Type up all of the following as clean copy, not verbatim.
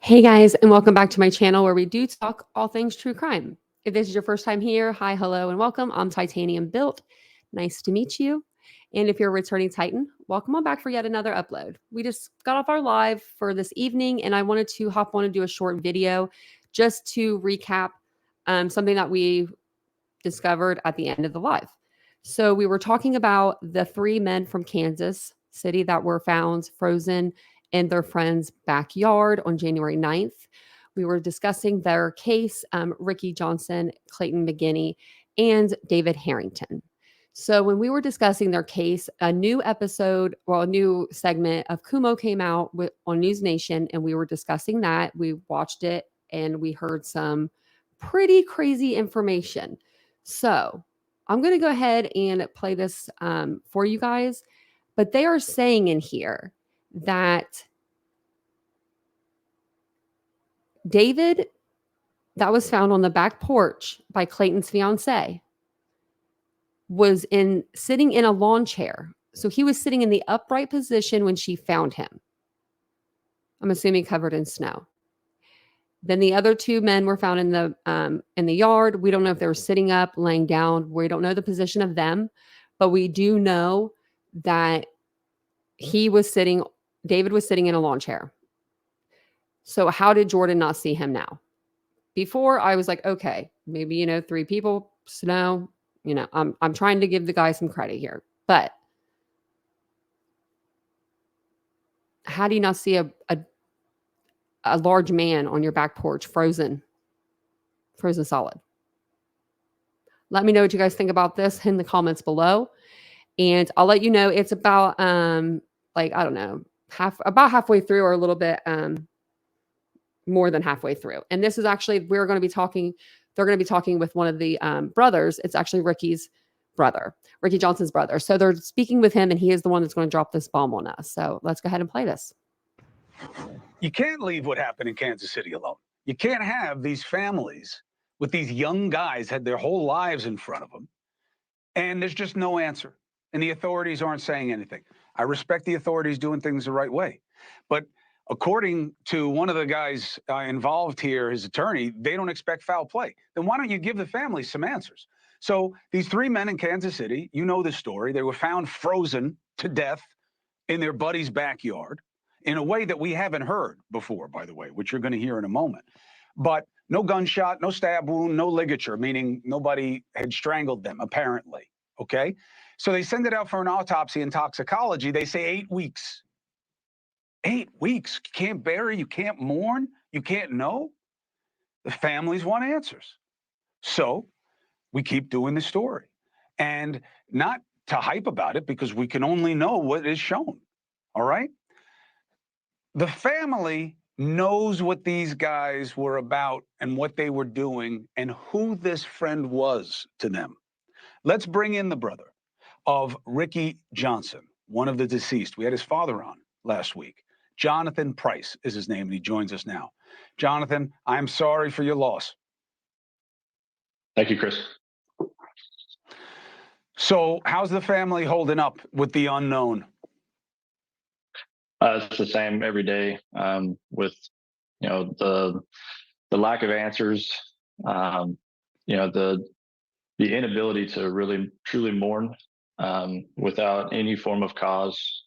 Hey guys, and welcome back to my channel where we do talk all things true crime. If this is your first time here, hi, hello, and welcome. I'm TitaniumBuilt. Nice to meet you. And if you're a returning Titan, welcome on back for yet another upload. We just got off our live for this evening, and I wanted to hop on and do a short video just to recap something that we discovered at the end of the live. So we were talking about the three men from Kansas City that were found frozen in their friend's backyard on January 9th. We were discussing their case, Ricky Johnson, Clayton McGinney, and David Harrington. So when we were discussing their case, a new segment of Kumo came out on News Nation, and we were discussing that. We watched it, and we heard some pretty crazy information. So I'm going to go ahead and play this for you guys. But they are saying in here that David, that was found on the back porch by Clayton's fiance, was sitting in a lawn chair. So he was sitting in the upright position when she found him. I'm assuming covered in snow. Then the other two men were found in the yard. We don't know if they were sitting up, laying down. We don't know the position of them, but we do know that David was sitting in a lawn chair. So how did Jordan not see him now? Before I was like, okay, maybe, three people, snow, I'm trying to give the guy some credit here, but how do you not see a large man on your back porch, frozen solid? Let me know what you guys think about this in the comments below. And I'll let you know it's about, I don't know, about halfway through or a little bit, more than halfway through. And this is actually, they're going to be talking with one of the brothers. It's actually Ricky Johnson's brother. So they're speaking with him, and he is the one that's going to drop this bomb on us. So let's go ahead and play this. You can't leave what happened in Kansas City alone. You can't have these families with these young guys had their whole lives in front of them, and there's just no answer. And the authorities aren't saying anything. I respect the authorities doing things the right way. But according to one of the guys involved here, his attorney, they don't expect foul play. Then why don't you give the families some answers? So these three men in Kansas City, you know the story. They were found frozen to death in their buddy's backyard in a way that we haven't heard before, by the way, which you're going to hear in a moment. But no gunshot, no stab wound, no ligature, meaning nobody had strangled them, apparently. Okay? So they send it out for an autopsy and toxicology. They say 8 weeks. 8 weeks. You can't bury, you can't mourn, you can't know. The families want answers. So we keep doing the story. And not to hype about it, because we can only know what is shown. All right? The family knows what these guys were about and what they were doing and who this friend was to them. Let's bring in the brother of Ricky Johnson, one of the deceased. We had his father on last week. Jonathan Price is his name, and he joins us now. Jonathan, I'm sorry for your loss. Thank you, Chris. So how's the family holding up with the unknown? It's the same every day, with the lack of answers, the inability to really truly mourn without any form of cause.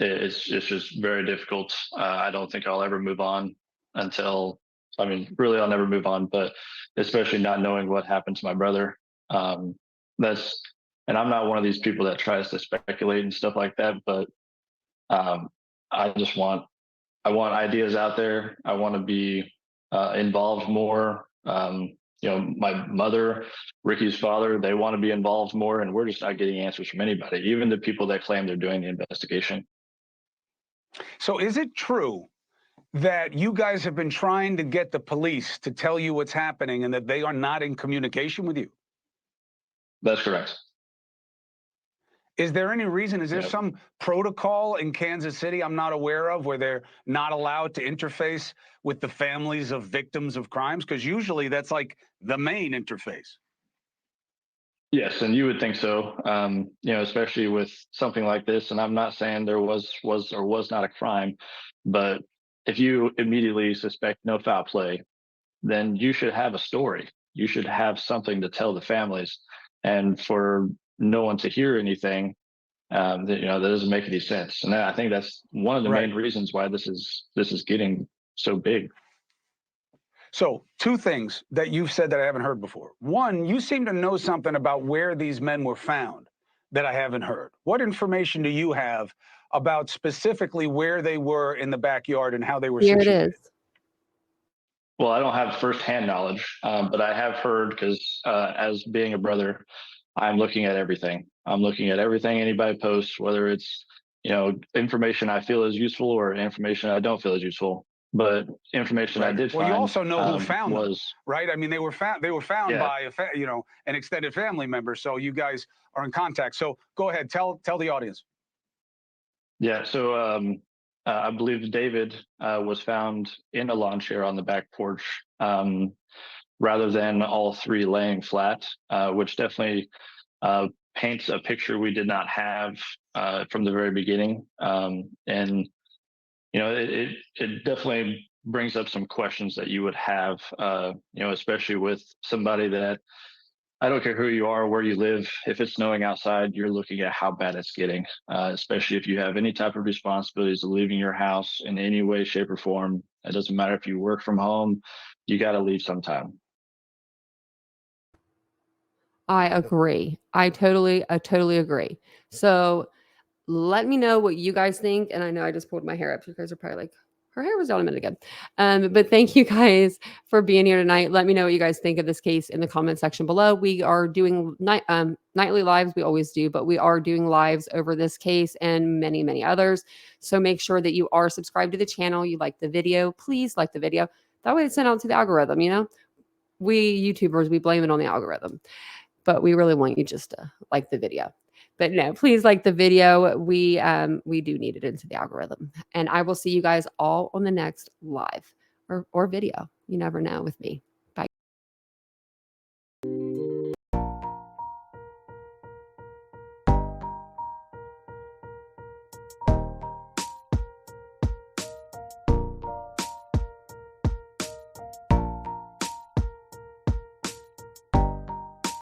It's just very difficult. I don't think I'll ever move on really I'll never move on, but especially not knowing what happened to my brother. And I'm not one of these people that tries to speculate and stuff like that, but I want ideas out there. I want to be involved more. My mother, Ricky's father, they want to be involved more, and we're just not getting answers from anybody, even the people that claim they're doing the investigation. So is it true that you guys have been trying to get the police to tell you what's happening and that they are not in communication with you? That's correct. Is there any reason, is there some protocol in Kansas City I'm not aware of where they're not allowed to interface with the families of victims of crimes? Because usually that's like the main interface. Yes, and you would think so, especially with something like this. And I'm not saying there was or was not a crime, but if you immediately suspect no foul play, then you should have a story. You should have something to tell the families. And for no one to hear anything, that doesn't make any sense. And I think that's one of the main reasons why this is getting so big. So, two things that you've said that I haven't heard before. One, you seem to know something about where these men were found that I haven't heard. What information do you have about specifically where they were in the backyard and how they were Here situated? it is. Well, I don't have firsthand knowledge, but I have heard, because as being a brother, I'm looking at everything. I'm looking at everything anybody posts, whether it's information I feel is useful or information I don't feel is useful. But information I did Well, find you also know who found them, was right? I mean, they were found. They were found Yeah. by an extended family member. So you guys are in contact. So go ahead, tell the audience. Yeah. So I believe David was found in a lawn chair on the back porch, rather than all three laying flat, which definitely paints a picture we did not have from the very beginning. And it definitely brings up some questions that you would have, especially with somebody that, I don't care who you are, where you live. If it's snowing outside, you're looking at how bad it's getting, especially if you have any type of responsibilities of leaving your house in any way, shape, or form. It doesn't matter if you work from home, you got to leave sometime. I agree. I totally agree. So let me know what you guys think. And I know I just pulled my hair up. You guys are probably like, her hair was down a minute ago. But thank you guys for being here tonight. Let me know what you guys think of this case in the comment section below. We are doing nightly lives. We always do, but we are doing lives over this case and many, many others. So make sure that you are subscribed to the channel. You like the video. Please like the video. That way it's sent out to the algorithm, We YouTubers, we blame it on the algorithm. But we really want you just to like the video. But no, please like the video. We do need it into the algorithm. And I will see you guys all on the next live or video. You never know with me.